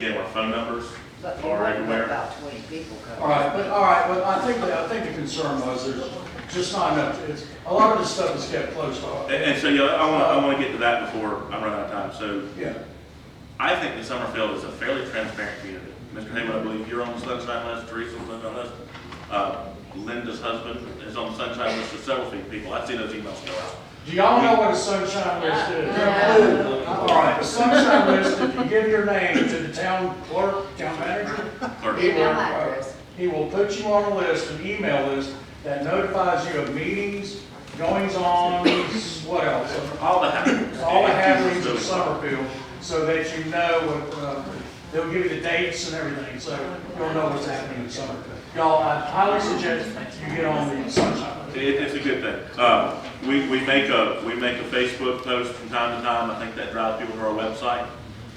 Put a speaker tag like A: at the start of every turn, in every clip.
A: Again, our phone numbers
B: But you
A: are
B: wouldn't
A: everywhere.
B: let about 20 people come.
C: All right, but I think the concern was there's just not enough, it's, a lot of this stuff is kept close off.
A: And so, yeah, I want to get to that before I run out of time. So
C: Yeah,
A: I think that Summerfield is a fairly transparent community. Mr. Haywood, I believe you're on the Sunshine list, Teresa's on the list. Linda's husband is on the Sunshine list for several people. I've seen those emails go out.
C: do y'all know what a sunshine list is? All right, the sunshine list, if you give your name to the town clerk, town manager,
A: Clerk.
B: Email address.
C: he will put you on a list, an email list, that notifies you of meetings, goings-ons, what else?
A: All the happenings.
C: All the happenings of Summerfield, so that you know what, they'll give you the dates and everything, so you'll know what's happening in Summerfield. Y'all, I highly suggest you get on the sunshine.
A: It's a good thing. We make a Facebook post from time to time. I think that drives people to our website.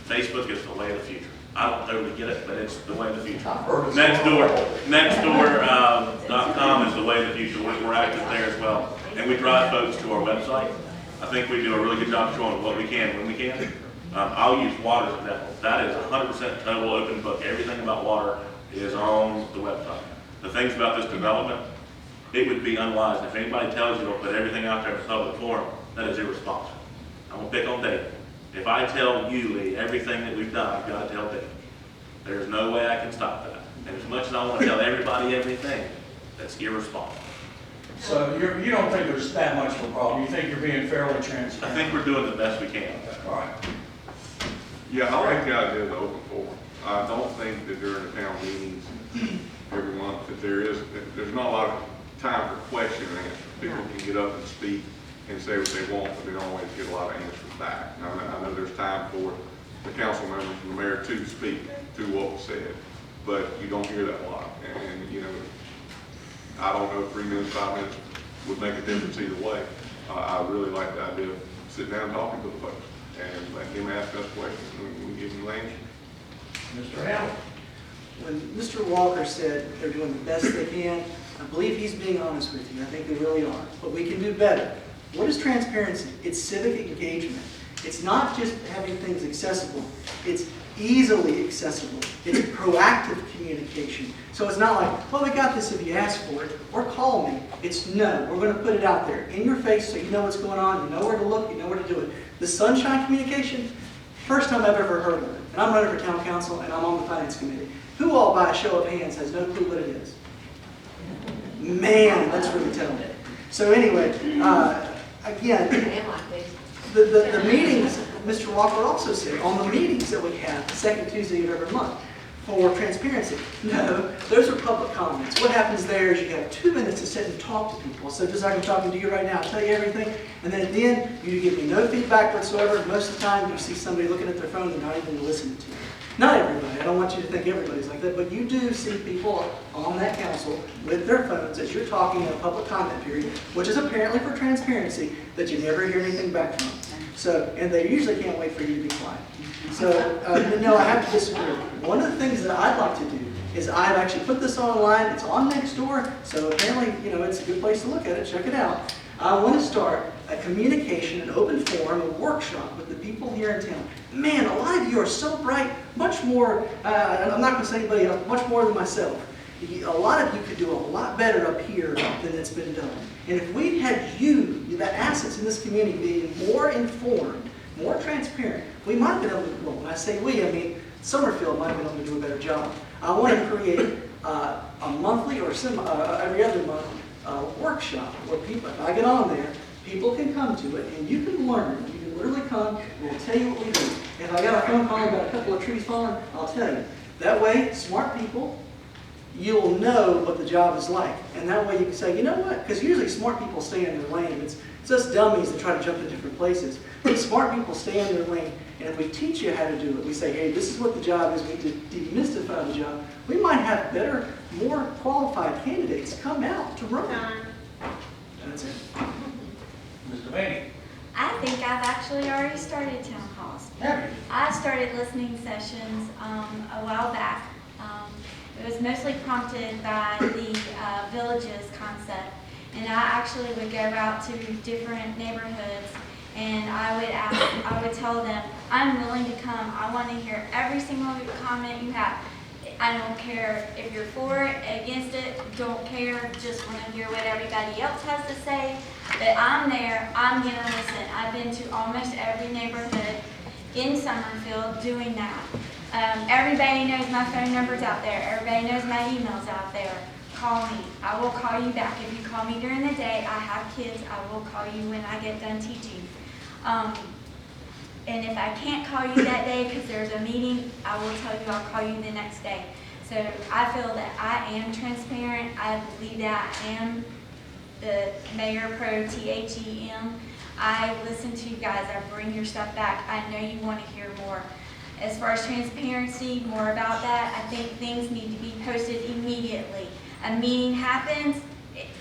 A: Facebook is the way of the future. I don't totally get it, but it's the way of the future. Nextdoor.com is the way of the future. We're active there as well. And we drive folks to our website. I think we do a really good job showing what we can when we can. I'll use water as an example. That is 100% total open book. Everything about water is on the website. The things about this development, it would be unwise. If anybody tells you to put everything out there in a public forum, that is irresponsible. I'm gonna pick on David. If I tell you, Lee, everything that we've done, I've got to tell David. There's no way I can stop that. And as much as I want to tell everybody everything, that's irresponsible.
C: So you don't think there's that much of a problem? You think you're being fairly transparent?
A: I think we're doing the best we can.
C: All right.
D: Yeah, I like the idea of the open forum. I don't think that during the town meetings every month that there's not a lot of time for question and answer. People can get up and speak and say what they want, but they don't always get a lot of answers back. Now, I know there's time for the council members and the mayor to speak to what was said, but you don't hear that a lot. And you know, I don't know if 3 minutes, 5 minutes would make a difference either way. I really like the idea of sitting down and talking to the folks and let them ask us questions and we give them the answers.
C: Mr. Hamlin?
E: When Mr. Walker said they're doing the best they can, I believe he's being honest with you. I think they really are. But we can do better. What is transparency? It's civic engagement. It's not just having things accessible. It's easily accessible. It's proactive communication. So it's not like, well, we got this if you ask for it, or call me. It's no, we're going to put it out there in your face so you know what's going on, you know where to look, you know where to do it. The sunshine communication, first time I've ever heard of it. And I'm running for town council and I'm on the finance committee. Who all by a show of hands has no clue what it is? Man, that's really telling. So anyway, again, the meetings, Mr. Walker also said, on the meetings that we have, the second Tuesday of every month, for transparency. No, those are public comments. What happens there is you have 2 minutes to sit and talk to people. So just like I'm talking to you right now, I'll tell you everything, and then at the end, you give me no feedback whatsoever. Most of the time, you see somebody looking at their phone and not even listening to you. Not everybody. I don't want you to think everybody's like that, but you do see people on that council with their phones as you're talking in a public comment period, which is apparently for transparency, that you never hear anything back from them. So, and they usually can't wait for you to be quiet. So, no, I have to disagree. One of the things that I'd like to do is I've actually put this online. It's on Nextdoor, so apparently, you know, it's a good place to look at it. Check it out. I want to start a communication, an open forum, a workshop with the people here in town. Man, a lot of you are so bright, much more, I'm not going to say anybody else, much more than myself. A lot of you could do a lot better up here than it's been done. And if we had you, the assets in this community, being more informed, more transparent, we might have been able to, well, when I say we, I mean Summerfield might have been able to do a better job. I want to create a monthly or every other month workshop where people, if I get on there, people can come to it and you can learn. You can literally come and we'll tell you what we do. If I got a phone call about a couple of trees falling, I'll tell you. That way, smart people, you'll know what the job is like. And that way you can say, you know what? Because usually smart people stay in their lane. It's just dummies that try to jump in different places. But smart people stay in their lane. And if we teach you how to do it, we say, hey, this is what the job is. We demystify the job. We might have better, more qualified candidates come out to run. And that's it.
C: Mr. Manning?
F: I think I've actually already started town halls.
C: Have you?
F: I started listening sessions a while back. It was mostly prompted by the villages concept, and I actually would go out to different neighborhoods, and I would tell them, I'm willing to come. I want to hear every single comment you have. I don't care if you're for it, against it, don't care, just want to hear what everybody else has to say. But I'm there, I'm going to listen. I've been to almost every neighborhood in Summerfield doing that. Everybody knows my phone number's out there. Everybody knows my email's out there. Call me. I will call you back. If you call me during the day, I have kids, I will call you when I get done teaching. And if I can't call you that day because there's a meeting, I will tell you I'll call you the next day. So I feel that I am transparent. I believe that I am the Mayor Pro THEM. I listen to you guys. I bring your stuff back. I know you want to hear more. As far as transparency, more about that, I think things need to be posted immediately. A meeting happens,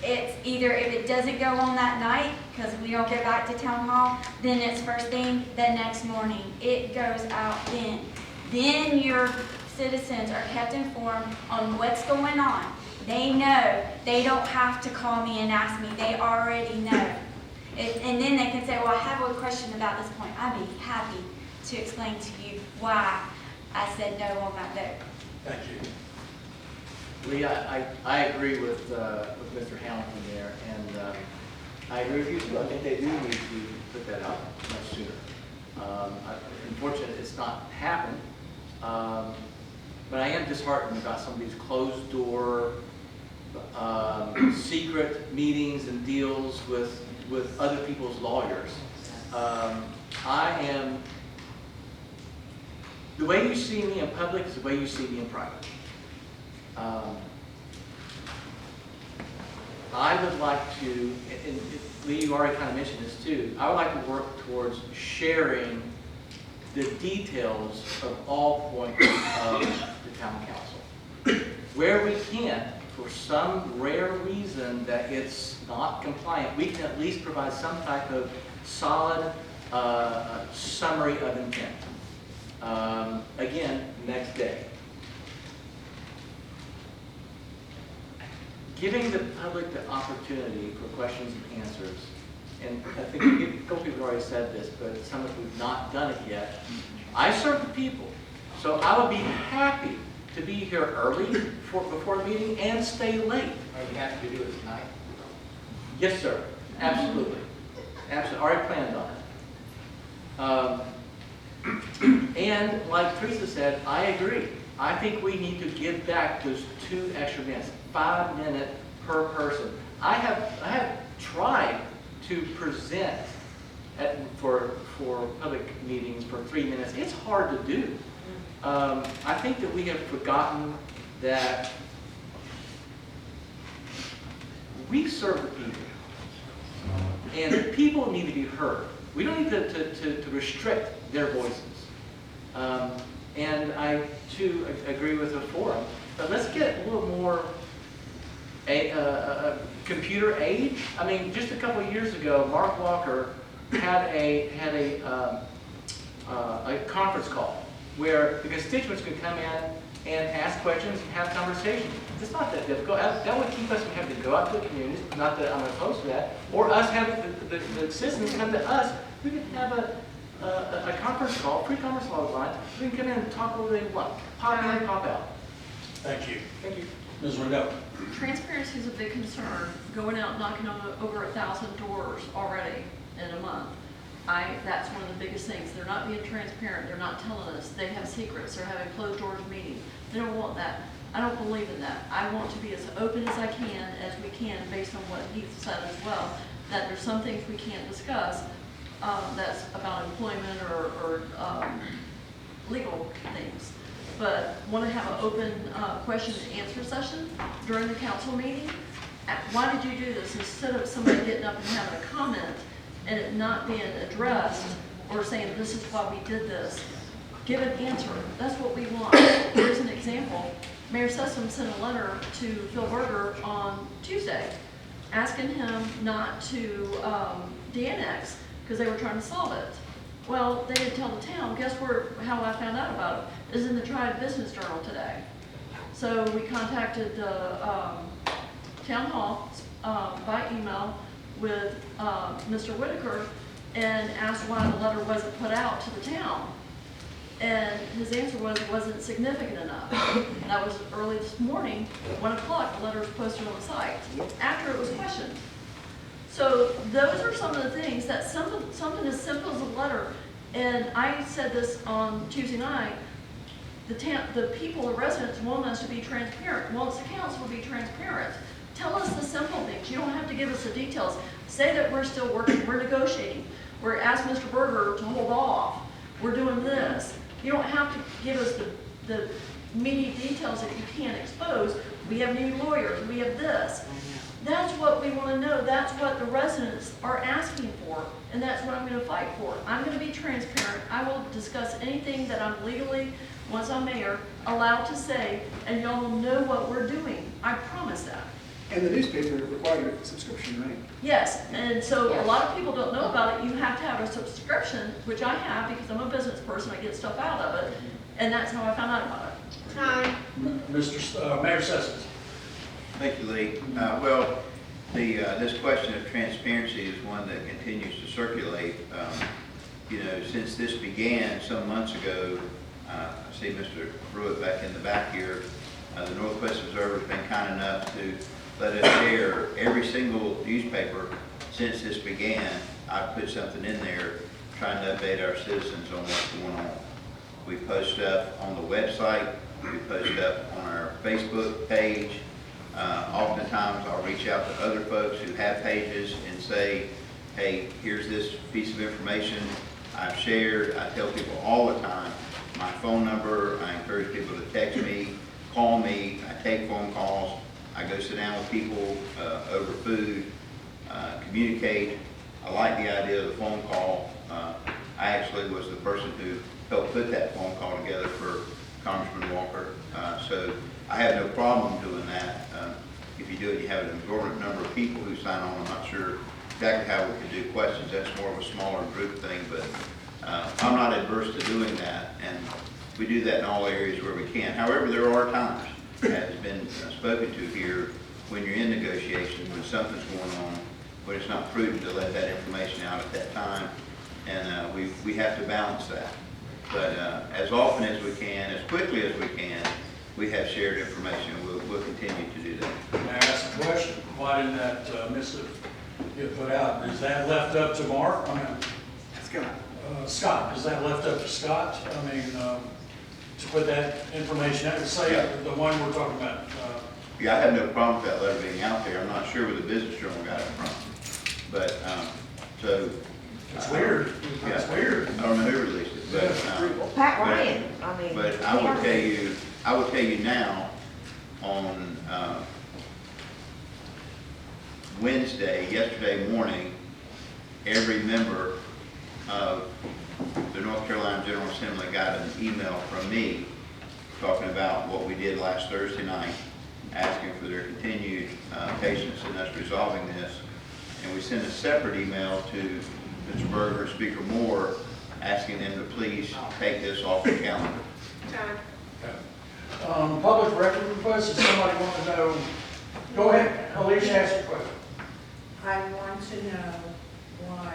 F: it's either if it doesn't go on that night, because we don't get back to town hall, then it's first thing the next morning. It goes out then. Then your citizens are kept informed on what's going on. They know. They don't have to call me and ask me. They already know. And then they can say, well, I have a question about this point. I'd be happy to explain to you why I said no on that vote.
C: Thank you.
G: Lee, I agree with Mr. Hamilton there, and I agree with you too. I think they do need to put that out much sooner. Unfortunately, it's not happened, but I am disheartened about some of these closed door, secret meetings and deals with other people's lawyers. The way you see me in public is the way you see me in private. I would like to, and Lee, you already kind of mentioned this too, I would like to work towards sharing the details of all points of the town council. Where we can, for some rare reason that it's not compliant, we can at least provide some type of solid summary of intent. Again, next day. Giving the public the opportunity for questions and answers, and I think a couple people have already said this, but some of us have not done it yet. I serve the people, so I would be happy to be here early before the meeting and stay late.
H: Are you happy to do it tonight?
G: Yes, sir. Absolutely. Absolutely. Already planned on it. And like Teresa said, I agree. I think we need to give back those 2 extra minutes, 5 minutes per person. I have tried to present for public meetings for 3 minutes. It's hard to do. I think that we have forgotten that we serve the people, and people need to be heard. We don't need to restrict their voices. And I, too, agree with the forum. But let's get a little more computer age. I mean, just a couple of years ago, Mark Walker had a conference call where the constituents could come in and ask questions and have conversations. It's not that difficult. That would keep us from having to go out to the communities, not that I'm opposed to that, or us having the citizens come to us. We could have a conference call, free conference call line. We can come in and talk whatever they want. Pop in, pop out.
C: Thank you.
G: Thank you.
C: Ms. Rendell.
I: Transparency is a big concern. Going out knocking on over 1,000 doors already in a month. That's one of the biggest things. They're not being transparent. They're not telling us. They have secrets. They're having closed doors meetings. They don't want that. I don't believe in that. I want to be as open as I can, as we can, based on what Heath said as well, that there's some things we can't discuss that's about employment or legal things. But want to have an open question and answer session during the council meeting. Why did you do this? Instead of somebody getting up and having a comment and it not being addressed or saying this is why we did this, give an answer. That's what we want. Here's an example. Mayor Sessom sent a letter to Phil Berger on Tuesday asking him not to de-annex because they were trying to solve it. Well, they didn't tell the town. Guess how I found out about it? Is in the Triad Business Journal today. So we contacted the town hall by email with Mr. Whitaker and asked why the letter wasn't put out to the town. And his answer was it wasn't significant enough. And that was early this morning, 1 o'clock, the letter was posted on the site, after it was questioned. So those are some of the things that something as simple as a letter, and I said this on Tuesday night, the people, the residents want us to be transparent, wants the council to be transparent. Tell us the simple things. You don't have to give us the details. Say that we're still working, we're negotiating. We're asking Mr. Berger to hold off. We're doing this. You don't have to give us the meaty details that you can't expose. We have new lawyers, we have this. That's what we want to know. That's what the residents are asking for, and that's what I'm going to fight for. I'm going to be transparent. I will discuss anything that I'm legally, once I'm mayor, allowed to say, and y'all will know what we're doing. I promise that.
E: And the newspaper required a subscription, right?
I: Yes, and so a lot of people don't know about it. You have to have a subscription, which I have because I'm a business person. I get stuff out of it, and that's how I found out about it.
B: Time.
C: Mayor Sessions.
H: Thank you, Lee. Well, this question of transparency is one that continues to circulate. Since this began some months ago, I see Mr. Pruitt back in the back here. The Northwest Observer has been kind enough to let us share every single newspaper since this began. I put something in there trying to update our citizens on what's going on. We post stuff on the website. We post stuff on our Facebook page. Oftentimes I'll reach out to other folks who have pages and say, hey, here's this piece of information I've shared. I tell people all the time my phone number. I encourage people to text me, call me. I take phone calls. I go sit down with people over food, communicate. I like the idea of the phone call. I actually was the person who helped put that phone call together for Congressman Walker. So I have no problem doing that. If you do it, you have an exorbitant number of people who sign on. I'm not sure exactly how we could do questions. That's more of a smaller group thing, but I'm not adverse to doing that, and we do that in all areas where we can. However, there are times, as has been spoken to here, when you're in negotiations, when something's going on, when it's not prudent to let that information out at that time, and we have to balance that. But as often as we can, as quickly as we can, we have shared information. We'll continue to do that.
C: May I ask a question? Why didn't that missive get put out? Is that left up to Mark? Scott, is that left up to Scott? To put that information out, say the one we're talking about.
H: Yeah, I have no problem with that letter being out there. I'm not sure where the Business Journal got it from, but so.
C: It's weird.
H: Yeah.
C: It's weird.
H: I don't know who released it, but.
B: Well, Pat Ryan,
H: But I will tell you now, on yesterday morning, every member of the North Carolina General Assembly got an email from me talking about what we did last Thursday night, asking for their continued patience in us resolving this. And we sent a separate email to Mr. Berger, Speaker Moore, asking them to please take this off the calendar.
C: Public record request, if somebody wants to know, go ahead, Alicia, ask your question.
J: I want to know why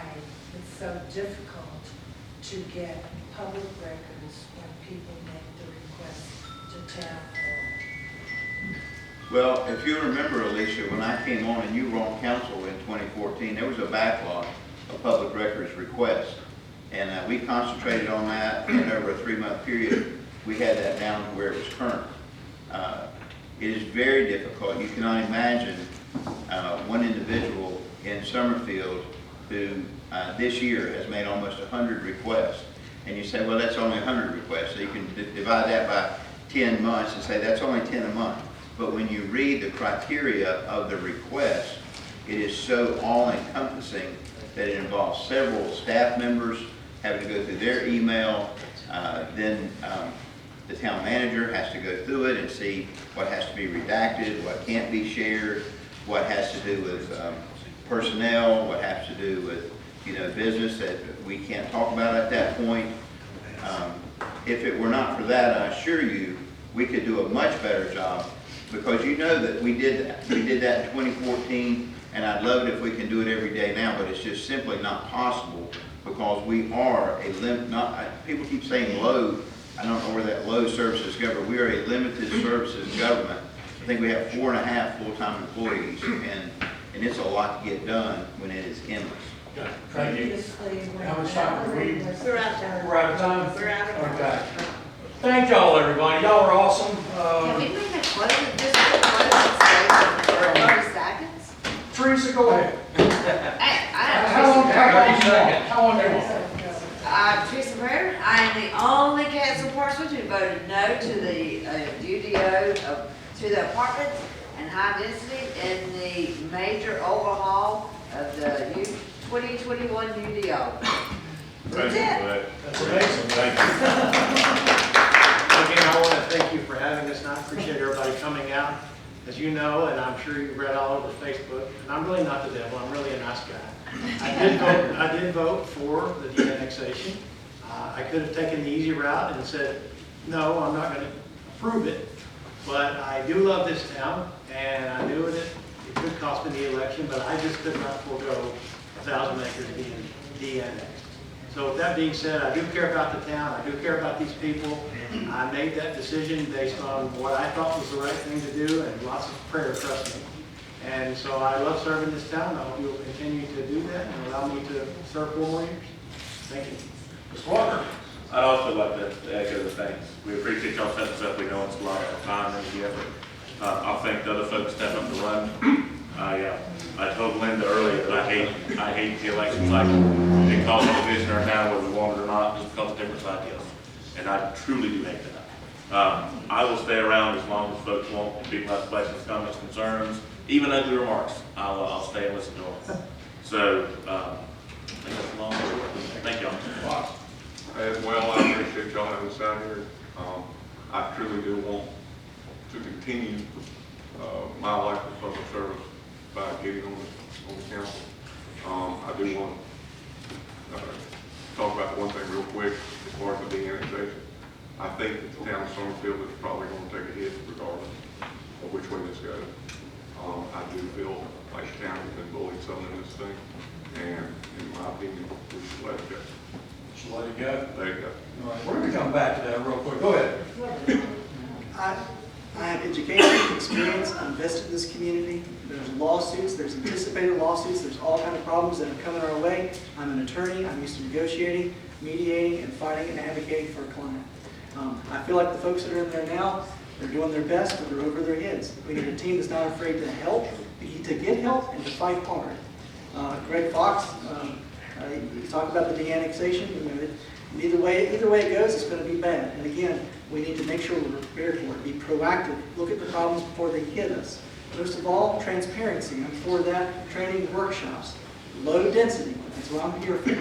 J: it's so difficult to get public records when people make the request to town hall.
H: Well, if you remember, Alicia, when I came on and you were on council in 2014, there was a backlog of public records requests. And we concentrated on that, and over a 3-month period, we had that down to where it was current. It is very difficult. You cannot imagine one individual in Summerfield who this year has made almost 100 requests. And you say, well, that's only 100 requests. So you can divide that by 10 months and say that's only 10 a month. But when you read the criteria of the request, it is so all-encompassing that it involves several staff members having to go through their email. Then the town manager has to go through it and see what has to be redacted, what can't be shared, what has to do with personnel, what has to do with business that we can't talk about at that point. If it were not for that, I assure you, we could do a much better job, because you know that we did that. We did that in 2014, and I'd love it if we can do it every day now, but it's just simply not possible, because we are people keep saying low I don't know where that low services government, we are a limited services government. I think we have 4.5 full-time employees, and it's a lot to get done when it is endless.
C: Thank you.
J: Previously, when
C: How much time do we?
J: We're out of time.
C: We're out of time?
J: We're out of time.
C: Okay. Thank y'all, everybody. Y'all are awesome.
B: Can we make a closing, just a closing statement for 30 seconds?
C: Teresa, go ahead.
B: Hey,
C: How long do you want? How long do you want?
B: I'm Teresa Prater. I am the only council person who voted no to the UDO, to the apartments and high density in the major overhaul of the 2021 UDO. That's it.
C: That's amazing.
A: Thank you.
K: Again, I want to thank you for having us, and I appreciate everybody coming out. As you know, and I'm sure you've read all over Facebook, and I'm really not the devil, I'm really a nice guy. I did vote for the de-annexation. I could have taken the easy route and said, no, I'm not going to approve it, but I do love this town, and I knew it could cost me the election, but I just could not forego 1,000 acres being de-annexed. So with that being said, I do care about the town, I do care about these people. I made that decision based on what I thought was the right thing to do, and lots of prayer, trust me. And so I love serving this town. I hope you'll continue to do that and allow me to serve 4 more years. Thank you.
C: Mr. Walker.
A: I'd also like to echo the thanks. We appreciate y'all setting us up. We know it's a lot of time and the effort. I'll thank the other folks stepping up to run. I told Linda earlier that I hate the election cycle. It causes a division in our town whether we want it or not, just because of different ideas. And I truly do hate that. I will stay around as long as folks want. If people have questions, comments, concerns, even ugly remarks, I'll stay and listen to them. So, I think that's a long way. Thank y'all.
D: As well, I appreciate y'all having us out here. I truly do want to continue my life of public service by getting on the council. I do want to talk about one thing real quick as far as the de-annexation. I think that the town of Summerfield is probably going to take a hit regardless of which way this goes. I do feel like the town has been bullied some in this thing, and in my opinion, we should let it go.
C: Just let it go.
D: There you go.
C: All right, we're going to come back to that real quick. Go ahead.
E: I have education, experience, I'm invested in this community. There's lawsuits, there's anticipated lawsuits, there's all kinds of problems that are coming our way. I'm an attorney, I'm used to negotiating, mediating, and fighting and advocating for a client. I feel like the folks that are in there now, they're doing their best, but they're over their heads. We need a team that's not afraid to help, to get help, and to fight hard. Greg Fox, you talked about the de-annexation. Either way it goes, it's going to be bad. And again, we need to make sure we're prepared for it. Be proactive. Look at the problems before they hit us. Most of all, transparency. I'm for that. Training workshops. Low density. That's what I'm here for.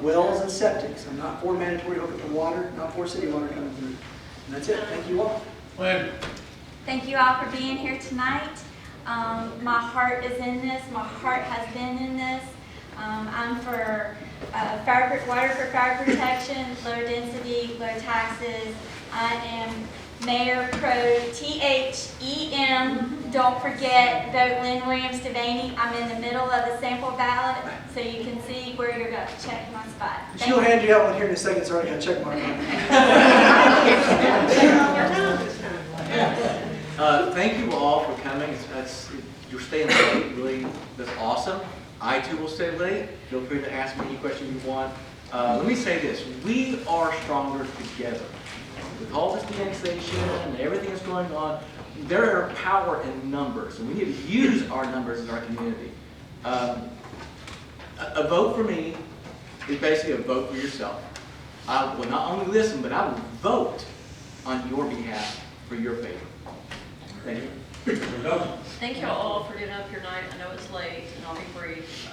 E: Wells and septics. I'm not for mandatory hookup to water. Not for city water coming through. And that's it. Thank you all.
C: Lynn.
F: Thank you all for being here tonight. My heart is in this. My heart has been in this. I'm for water for fire protection, low density, low taxes. I am Mayor Pro THEM. Don't forget, vote Lynn Williams Devaney. I'm in the middle of the sample ballot, so you can see where you're going to check my spot.
E: She'll hand you out one here in a second, so I got a check mark on it.
G: Thank you all for coming. You're staying late, really, that's awesome. I too will stay late. Feel free to ask me any question you want. Let me say this, we are stronger together. With all this de-annexation and everything that's going on, there are power in numbers, and we need to use our numbers in our community. A vote for me is basically a vote for yourself. I will not only listen, but I will vote on your behalf for your favor. Thank you.
I: Thank you all for getting up here tonight. I know it's late, and I'll be brief.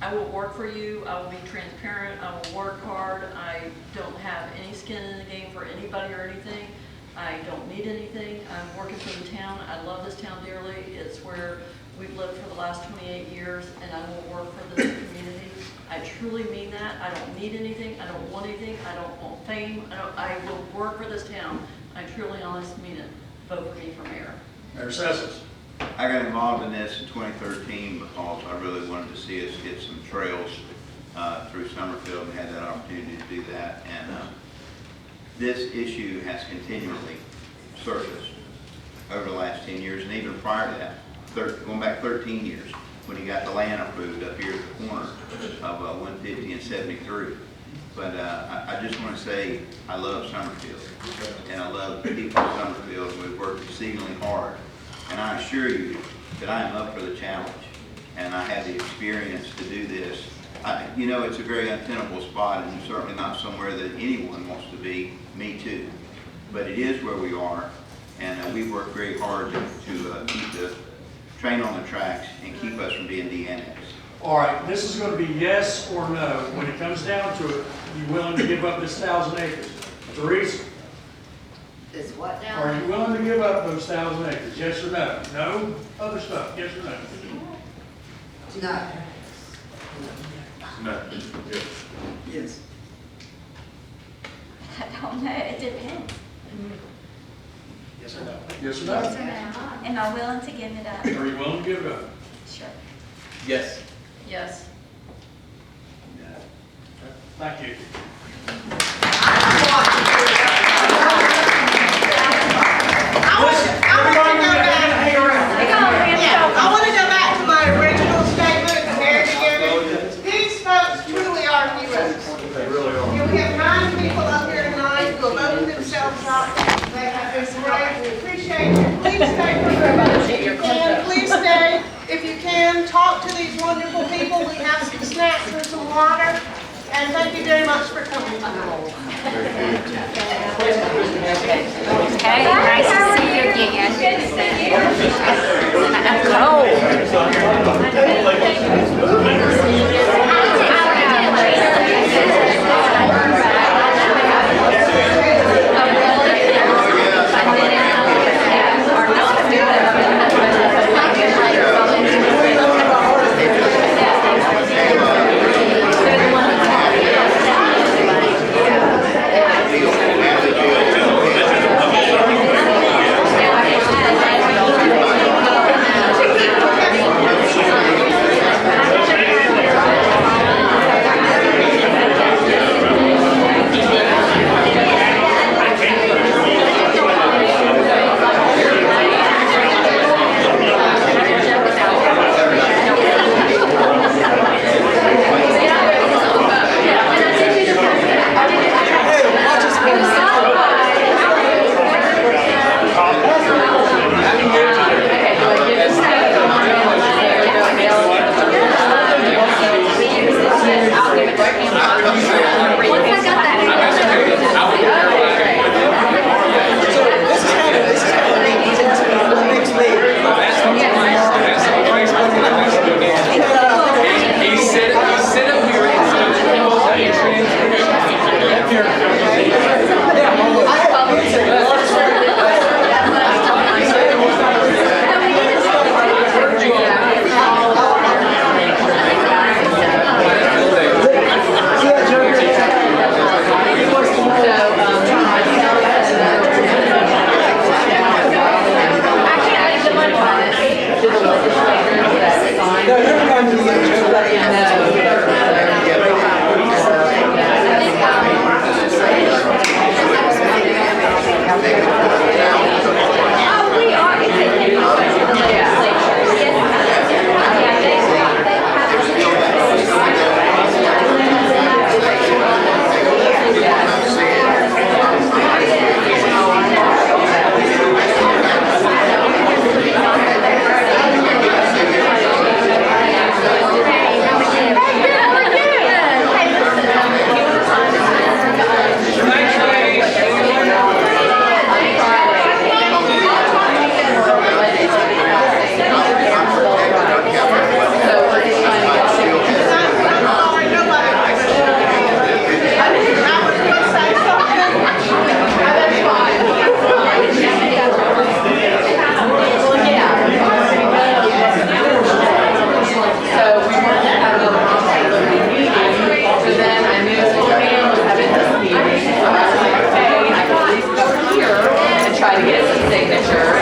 I: I will work for you. I will be transparent. I will work hard. I don't have any skin in the game for anybody or anything. I don't need anything. I'm working for the town. I love this town dearly. It's where we've lived for the last 28 years, and I will work for this community. I truly mean that. I don't need anything. I don't want anything. I don't want fame. I will work for this town. I truly, honestly mean it. Vote for me for mayor.
C: Mayor Sessions.
H: I got involved in this in 2013 because I really wanted to see us get some trails through Summerfield and had that opportunity to do that. And this issue has continually surfaced over the last 10 years, and even prior to that, going back 13 years, when he got the land approved up here at the corner of 150 and 73. But I just want to say I love Summerfield, and I love the people of Summerfield. We've worked exceedingly hard, and I assure you that I am up for the challenge, and I have the experience to do this. You know, it's a very untenable spot, and certainly not somewhere that anyone wants to be, me too. But it is where we are, and we've worked very hard to keep the train on the tracks and keep us from being de-annexed.
C: All right, this is going to be yes or no. When it comes down to it, you willing to give up this 1,000 acres? Teresa,
B: Is what now?
C: are you willing to give up those 1,000 acres? Yes or no? No other stuff, yes or no?
B: No.
A: No.
E: Yes.
F: I don't know, it depends.
C: Yes or no?
F: Yes or no? Am I willing to give it up?
C: Are you willing to give it up?
F: Sure.
G: Yes.
I: Yes.
C: Thank you.
L: I want to go back to my original statement at the very beginning. These folks truly are heroes. We have 9 people up here tonight who have opened themselves up. They have been great. We appreciate you. Please stay for a minute if you can. Please stay if you can. Talk to these wonderful people. We have some snacks and some water. And thank you very much for coming tonight.
M: Hey, nice to see you again. I'm
N: try to get some signatures.